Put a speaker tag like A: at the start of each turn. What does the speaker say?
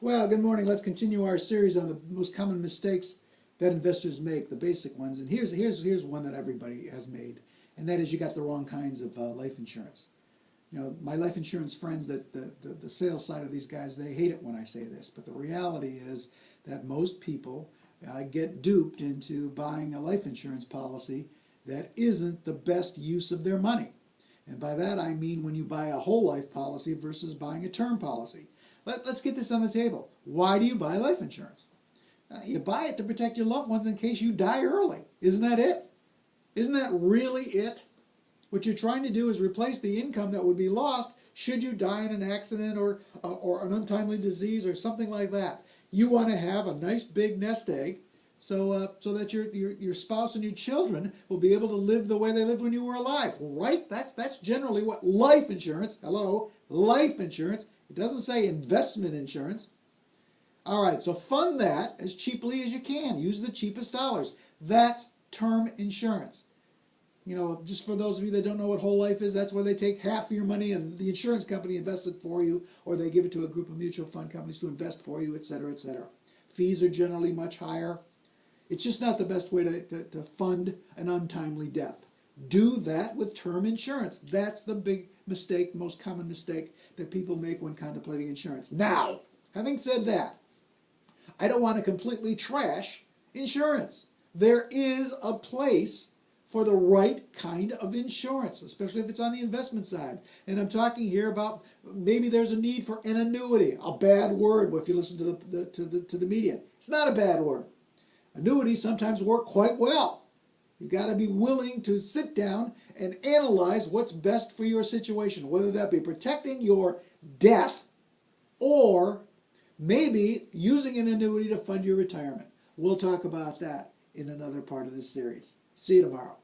A: Well, good morning. Let's continue our series on the most common mistakes that investors make, the basic ones. And here's one that everybody has made, and that is you got the wrong kinds of life insurance. You know, my life insurance friends, that the sales side of these guys, they hate it when I say this, but the reality is that most people get duped into buying a life insurance policy that isn't the best use of their money. And by that I mean when you buy a whole life policy versus buying a term policy. Let's get this on the table. Why do you buy life insurance? You buy it to protect your loved ones in case you die early. Isn't that it? Isn't that really it? What you're trying to do is replace the income that would be lost should you die in an accident or an untimely disease or something like that. You want to have a nice big nest egg so that your spouse and your children will be able to live the way they lived when you were alive, right? That's generally what life insurance, life insurance. It doesn't say investment insurance. All right, so fund that as cheaply as you can. Use the cheapest dollars. That's term insurance. You know, just for those of you that don't know what whole life is, that's where they take half of your money and the insurance company invests it for you, or they give it to a group of mutual fund companies to invest for you, etc., etc. Fees are generally much higher. It's just not the best way to fund an untimely death. Do that with term insurance. That's the big mistake, most common mistake that people make when contemplating insurance. Now, having said that, I don't want to completely trash insurance. There is a place for the right kind of insurance, especially if it's on the investment side. And I'm talking here about maybe there's a need for an annuity, a bad word if you listen to the media. It's not a bad word. Annuities sometimes work quite well. You've got to be willing to sit down and analyze what's best for your situation, whether that be protecting your death or maybe using an annuity to fund your retirement. We'll talk about that in another part of this series. See you tomorrow.